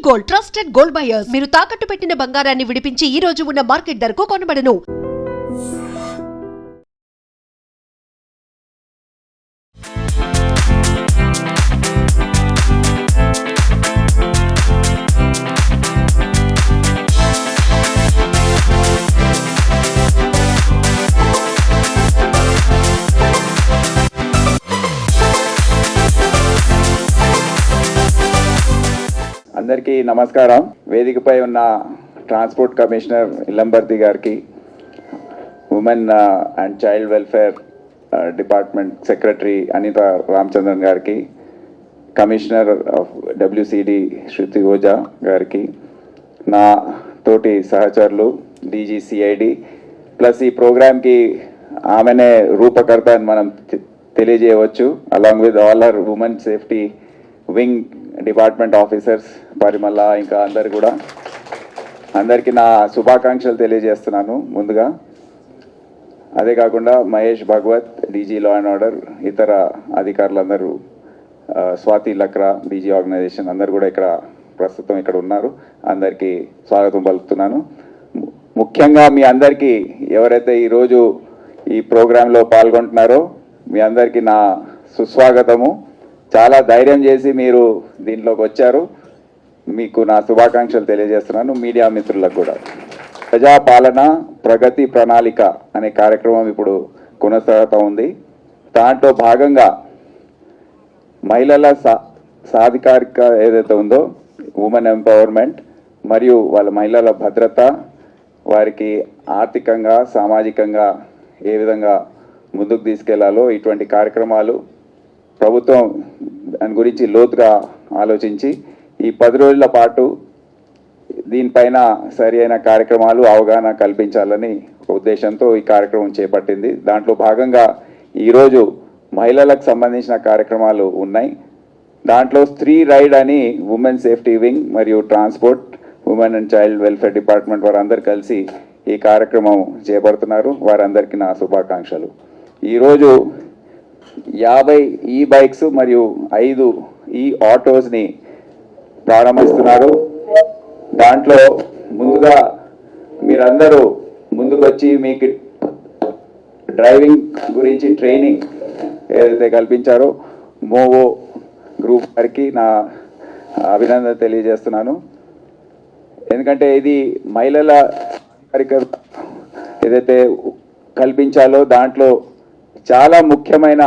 Gold, trusted gold buyers. మీరు తాకట్టు పెట్టిన బంగారాన్ని విడిపించి ఈ రోజు ఉన్న మార్కెట్ ధరకు కొనబడను. అందరికీ నమస్కారం. వేదికపై ఉన్న ట్రాన్స్పోర్ట్ కమిషనర్ ఇల్లంబర్తి గారికి, women and child welfare department secretary Anitha Ramachandran గారికి, commissioner of WCD Shruti Ojha గారికి, నా తోటి సహచరులు DGCID ప్లస్ ఈ ప్రోగ్రామ్కి ఆమెనే రూపకర్త అని మనం తెలియజేయవచ్చు. Along with all our women safety wing department officers Parimala, ఇంకా అందరికీ నా శుభాకాంక్షలు తెలియజేస్తున్నాను ముందుగా. అదే కాకుండా Mahesh Bhagwat, DG law and order, ఇతర అధికారులందరూ, స్వాతి లక్రా, DG ఆర్గనైజేషన్ అందరు కూడా ఇక్కడ ప్రస్తుతం ఇక్కడ ఉన్నారు. అందరికీ స్వాగతం పలుకుతున్నాను. ముఖ్యంగా మీ అందరికీ ఎవరైతే ఈరోజు ఈ ప్రోగ్రాంలో పాల్గొంటున్నారో మీ అందరికీ నా సుస్వాగతము. చాలా ధైర్యం చేసి మీరు దీంట్లోకి వచ్చారు. మీకు నా శుభాకాంక్షలు తెలియజేస్తున్నాను. మీడియా మిత్రులకు కూడా. ప్రజాపాలన ప్రగతి ప్రణాళిక అనే కార్యక్రమం ఇప్పుడు కొనసాగుతూ ఉంది. దాంట్లో భాగంగా మహిళల సాధికారిక ఏదైతే ఉందో, ఉమెన్ ఎంపవర్మెంట్ మరియు వాళ్ళ మహిళల భద్రత, వారికి ఆర్థికంగా సామాజికంగా ఏ విధంగా ముందుకు తీసుకెళ్లాలో ఇటువంటి కార్యక్రమాలు ప్రభుత్వం దాని గురించి లోతుగా ఆలోచించి ఈ 10 రోజుల పాటు దీనిపైన సరి అయిన కార్యక్రమాలు అవగాహన కల్పించాలని ఒక ఉద్దేశంతో ఈ కార్యక్రమం చేపట్టింది. దాంట్లో భాగంగా ఈరోజు మహిళలకు సంబంధించిన కార్యక్రమాలు ఉన్నాయి. దాంట్లో స్త్రీ రైడ్ అని ఉమెన్ సేఫ్టీ వింగ్ మరియు transport, women and child welfare department వారందరూ కలిసి ఈ కార్యక్రమం చేపడుతున్నారు. వారందరికీ నా శుభాకాంక్షలు. ఈరోజు 50 ఈ బైక్స్ మరియు 5 ఈ ఆటోస్ని ప్రారంభిస్తున్నారు. దాంట్లో ముందుగా మీరందరూ ముందుకొచ్చి మీకు డ్రైవింగ్ గురించి ట్రైనింగ్ ఏదైతే కల్పించారో మోవో గ్రూప్ వారికి నా అభినందన తెలియజేస్తున్నాను. ఎందుకంటే ఇది మహిళల ఏదైతే కల్పించాలో దాంట్లో చాలా ముఖ్యమైన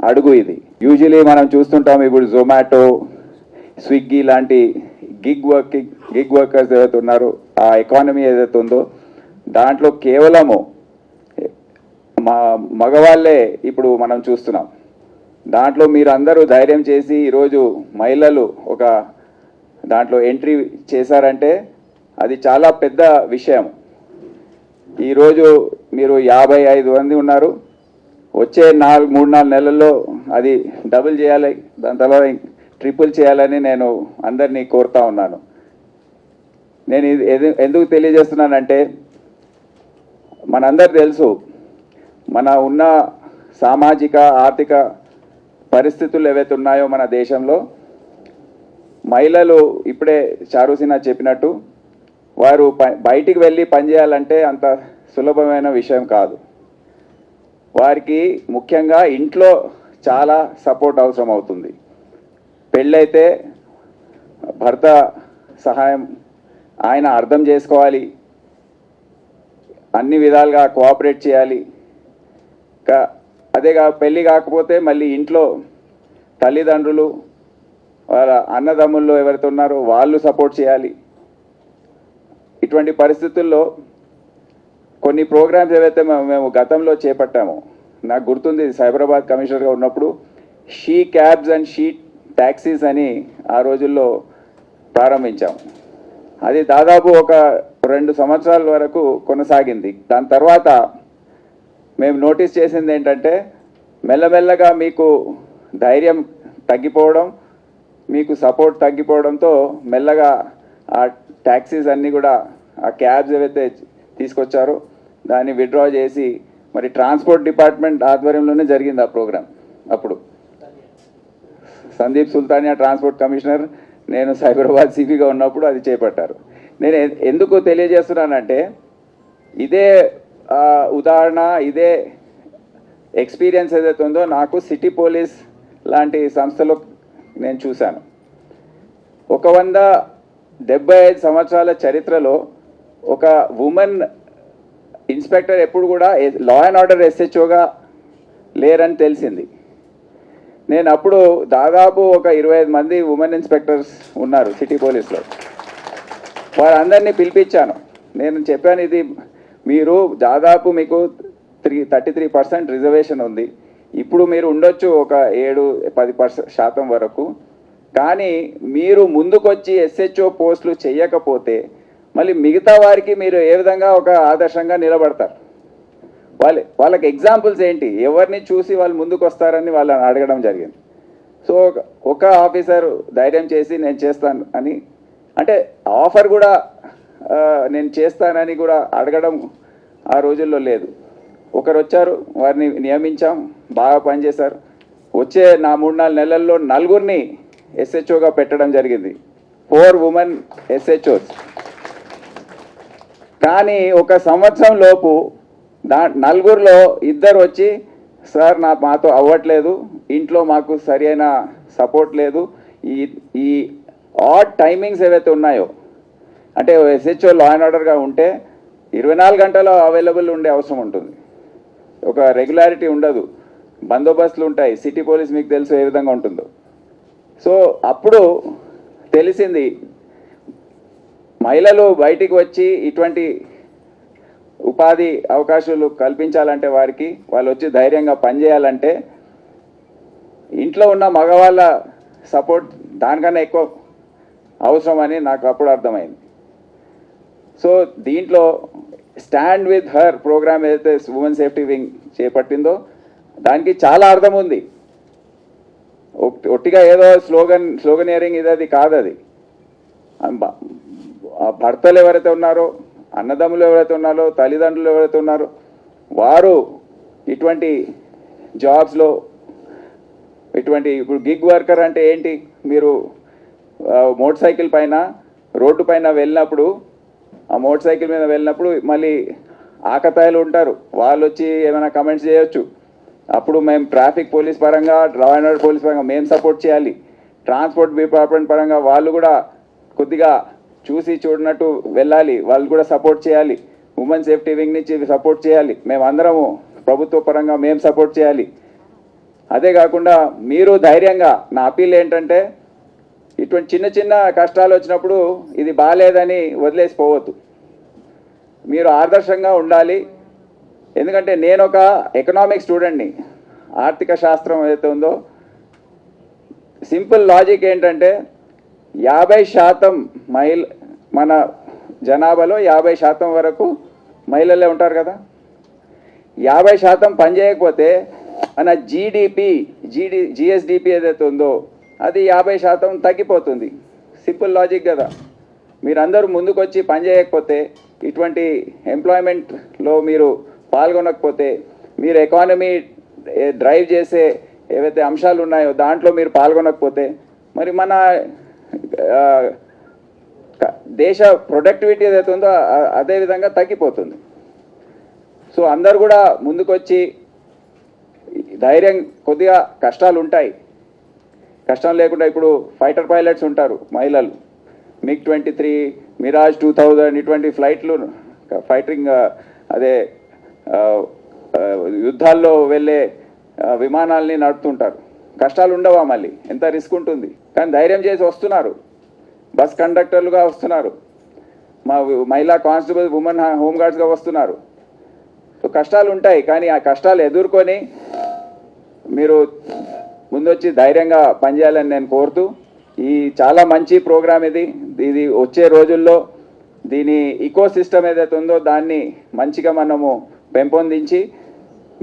అడుగు ఇది. యూజువలీ మనం చూస్తుంటాం ఇప్పుడు జొమాటో, స్విగ్గీ లాంటి గిగ్ వర్కర్స్ ఏదైతే ఉన్నారో, ఆ ఎకానమీ ఏదైతే ఉందో దాంట్లో కేవలము మగవాళ్ళే ఇప్పుడు మనం చూస్తున్నాం. దాంట్లో మీరు అందరూ ధైర్యం చేసి ఈరోజు మహిళలు ఒక దాంట్లో ఎంట్రీ చేశారంటే అది చాలా పెద్ద విషయం. ఈరోజు మీరు 55 మంది ఉన్నారు. వచ్చే 3-4 నెలల్లో అది డబుల్ చేయాలి, దాని తర్వాత ట్రిపుల్ చేయాలని నేను అందరినీ కోరుతా ఉన్నాను. నేను ఇది ఎందుకు తెలియజేస్తున్నానంటే మనందరు తెలుసు మన ఉన్న సామాజిక ఆర్థిక పరిస్థితులు ఏవైతే ఉన్నాయో మన దేశంలో, మహిళలు ఇప్పుడే చారుసినా చెప్పినట్టు వారు బయటికి వెళ్ళి పనిచేయాలంటే అంత సులభమైన విషయం కాదు. వారికి ముఖ్యంగా ఇంట్లో చాలా సపోర్ట్ అవసరం అవుతుంది. పెళ్ళైతే భర్త సహాయం ఆయన అర్థం చేసుకోవాలి, అన్ని విధాలుగా కోఆపరేట్ చేయాలి. అదేగా పెళ్ళి కాకపోతే మళ్ళీ ఇంట్లో తల్లిదండ్రులు, వాళ్ళ అన్నదమ్ముళ్ళు ఎవరైతే ఉన్నారో వాళ్ళు సపోర్ట్ చేయాలి. ఇటువంటి పరిస్థితుల్లో కొన్ని ప్రోగ్రామ్స్ ఏవైతే మేము గతంలో చేపట్టామో, నాకు గుర్తుంది సైబరాబాద్ కమిషనర్గా ఉన్నప్పుడు she cabs and she taxis అని ఆ రోజుల్లో ప్రారంభించాము. అది దాదాపు ఒక 2 సంవత్సరాల వరకు కొనసాగింది. దాని తర్వాత మేము నోటీస్ చేసింది ఏంటంటే మెల్లమెల్లగా మీకు ధైర్యం తగ్గిపోవడం, మీకు సపోర్ట్ తగ్గిపోవడంతో మెల్లగా ఆ ట్యాక్సీస్ అన్నీ కూడా, ఆ క్యాబ్స్ ఏవైతే తీసుకొచ్చారో దాన్ని విత్డ్రా చేసి మరి ట్రాన్స్పోర్ట్ డిపార్ట్మెంట్ ఆధ్వర్యంలోనే జరిగింది ఆ ప్రోగ్రామ్. అప్పుడు సందీప్ సుల్తానియా ట్రాన్స్పోర్ట్ కమిషనర్, నేను సైబరాబాద్ సిపిగా ఉన్నప్పుడు అది చేపట్టారు. నేను ఎందుకు తెలియజేస్తున్నానంటే ఇదే ఉదాహరణ, ఇదే ఎక్స్పీరియన్స్ ఏదైతే ఉందో నాకు సిటీ పోలీస్ లాంటి సంస్థలో నేను చూశాను. 175 సంవత్సరాల చరిత్రలో ఒక ఉమెన్ ఇన్స్పెక్టర్ ఎప్పుడు కూడా లా అండ్ ఆర్డర్ ఎస్హెచ్ఓగా లేరని తెలిసింది. నేను అప్పుడు దాదాపు ఒక 25 మంది ఉమెన్ ఇన్స్పెక్టర్స్ ఉన్నారు సిటీ పోలీస్లో. వారందరినీ పిలిపించాను. నేను చెప్పాను, ఇది మీరు దాదాపు మీకు 33% రిజర్వేషన్ ఉంది. ఇప్పుడు మీరు ఉండొచ్చు ఒక 7-10% వరకు. కానీ మీరు ముందుకొచ్చి ఎస్హెచ్ఓ పోస్టులు చేయకపోతే మళ్ళీ మిగతా వారికి మీరు ఏ విధంగా ఒక ఆదర్శంగా నిలబడతారు? వాళ్ళకి ఎగ్జాంపుల్స్ ఏంటి? ఎవరిని చూసి వాళ్ళు ముందుకు వస్తారని వాళ్ళని అడగడం జరిగింది. సో ఒక ఆఫీసర్ ధైర్యం చేసి నేను చేస్తాను అని, అంటే ఆఫర్ కూడా నేను చేస్తానని కూడా అడగడం ఆ రోజుల్లో లేదు. ఒకరు వచ్చారు, వారిని నియమించాం, బాగా పనిచేశారు. వచ్చే నా 3-4 నెలల్లో 4 ఎస్హెచ్ఓగా పెట్టడం జరిగింది, 4 ఉమెన్ ఎస్హెచ్ఓస్. కానీ ఒక సంవత్సరం లోపు 4లో 2 వచ్చి, సార్ మాతో అవ్వట్లేదు, ఇంట్లో మాకు సరి అయిన సపోర్ట్ లేదు, ఈ ఆడ్ టైమింగ్స్ ఏవైతే ఉన్నాయో, అంటే ఎస్హెచ్ఓ లా అండ్ ఆర్డర్గా ఉంటే 24 గంటలు అవైలబుల్ ఉండే అవసరం ఉంటుంది, ఒక రెగ్యులారిటీ ఉండదు, బందోబస్తులు ఉంటాయి. సిటీ పోలీస్ మీకు తెలుసు ఏ విధంగా ఉంటుందో. సో అప్పుడు తెలిసింది, మహిళలు బయటికి వచ్చి ఇటువంటి ఉపాధి అవకాశాలు కల్పించాలంటే వారికి, వాళ్ళు వచ్చి ధైర్యంగా పనిచేయాలంటే ఇంట్లో ఉన్న మగవాళ్ళ సపోర్ట్ దానికన్నా ఎక్కువ అవసరమని నాకు అప్పుడు అర్థమైంది. సో దీంట్లో స్టాండ్ విత్ హర్ ప్రోగ్రామ్ ఏదైతే ఉమెన్ సేఫ్టీ వింగ్ చేపట్టిందో దానికి చాలా అర్థం ఉంది. ఒట్టిగా ఏదో స్లోగనియరింగ్ ఇది కాదు. అది భర్తలు ఎవరైతే ఉన్నారో, అన్నదమ్ములు ఎవరైతే ఉన్నారో, తల్లిదండ్రులు ఎవరైతే ఉన్నారో, వారు ఇటువంటి జాబ్స్లో ఇప్పుడు గిగ్ వర్కర్ అంటే ఏంటి? మీరు మోటార్ సైకిల్ పైన రోడ్డు పైన వెళ్ళినప్పుడు, ఆ మోటార్ సైకిల్ మీద వెళ్ళినప్పుడు మళ్ళీ ఆకతాయిలు ఉంటారు, వాళ్ళు వచ్చి ఏమైనా కమెంట్స్ చేయొచ్చు. అప్పుడు మేము ట్రాఫిక్ పోలీస్ పరంగా, లా అండ్ ఆర్డర్ పోలీస్ పరంగా మేము సపోర్ట్ చేయాలి. ట్రాన్స్పోర్ట్ డిపార్ట్మెంట్ పరంగా వాళ్ళు కూడా కొద్దిగా చూసి చూడనట్టు వెళ్ళాలి, వాళ్ళు కూడా సపోర్ట్ చేయాలి. ఉమెన్ సేఫ్టీ వింగ్ నుంచి సపోర్ట్ చేయాలి. మేమందరము ప్రభుత్వ పరంగా మేము సపోర్ట్ చేయాలి. అదే కాకుండా మీరు ధైర్యంగా, నా అపీల్ ఏంటంటే ఇటువంటి చిన్న చిన్న కష్టాలు వచ్చినప్పుడు ఇది బాగాలేదని వదిలేసిపోవద్దు, మీరు ఆదర్శంగా ఉండాలి. ఎందుకంటే నేను ఒక ఎకనామిక్ స్టూడెంట్ని, ఆర్థిక శాస్త్రం ఏదైతే ఉందో సింపుల్ లాజిక్ ఏంటంటే 50% మన జనాభాలో 50% వరకు మహిళలే ఉంటారు కదా. 50% పని చేయకపోతే మన జిఎస్డిపి ఏదైతే ఉందో అది 50% తగ్గిపోతుంది. సింపుల్ లాజిక్ కదా. మీరందరూ ముందుకు వచ్చి పని చేయకపోతే, ఇటువంటి ఎంప్లాయ్మెంట్లో మీరు పాల్గొనకపోతే, మీరు ఎకానమీ డ్రైవ్ చేసే ఏవైతే అంశాలు ఉన్నాయో దాంట్లో మీరు పాల్గొనకపోతే మరి మన దేశ ప్రొడక్టివిటీ ఏదైతే ఉందో అదే విధంగా తగ్గిపోతుంది. సో అందరు కూడా ముందుకొచ్చి ధైర్యం, కొద్దిగా కష్టాలు ఉంటాయి, కష్టం లేకుండా ఇప్పుడు ఫైటర్ పైలట్స్ ఉంటారు మహిళలు, MiG-23, మిరాజ్ 2000 ఇటువంటి ఫ్లైట్లు ఫైటింగ్ అదే యుద్ధాల్లో వెళ్ళే విమానాల్ని నడుపుతుంటారు. కష్టాలు ఉండవా? మళ్ళీ ఎంత రిస్క్ ఉంటుంది, కానీ ధైర్యం చేసి వస్తున్నారు. బస్ కండక్టర్లుగా వస్తున్నారు, మా మహిళా కానిస్టేబుల్, ఉమెన్ హోంగార్డ్స్గా వస్తున్నారు. సో కష్టాలు ఉంటాయి, కానీ ఆ కష్టాలు ఎదుర్కొని మీరు ముందొచ్చి ధైర్యంగా పనిచేయాలని నేను కోరుతూ, ఈ చాలా మంచి ప్రోగ్రామ్ ఇది వచ్చే రోజుల్లో దీని ఈకో సిస్టమ్ ఏదైతే ఉందో దాన్ని మంచిగా మనము పెంపొందించి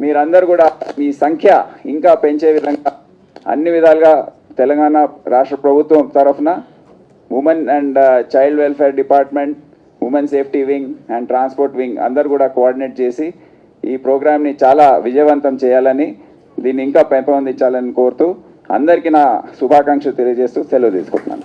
మీరందరూ కూడా మీ సంఖ్య ఇంకా పెంచే విధంగా అన్ని విధాలుగా తెలంగాణ రాష్ట్ర ప్రభుత్వం తరఫున women and child welfare department, women safety wing and transport wing అందరు కూడా కోఆర్డినేట్ చేసి ఈ ప్రోగ్రామ్ని చాలా విజయవంతం చేయాలని, దీన్ని ఇంకా పెంపొందించాలని కోరుతూ అందరికీ నా శుభాకాంక్షలు తెలియజేస్తూ సెలవు తీసుకుంటున్నాను.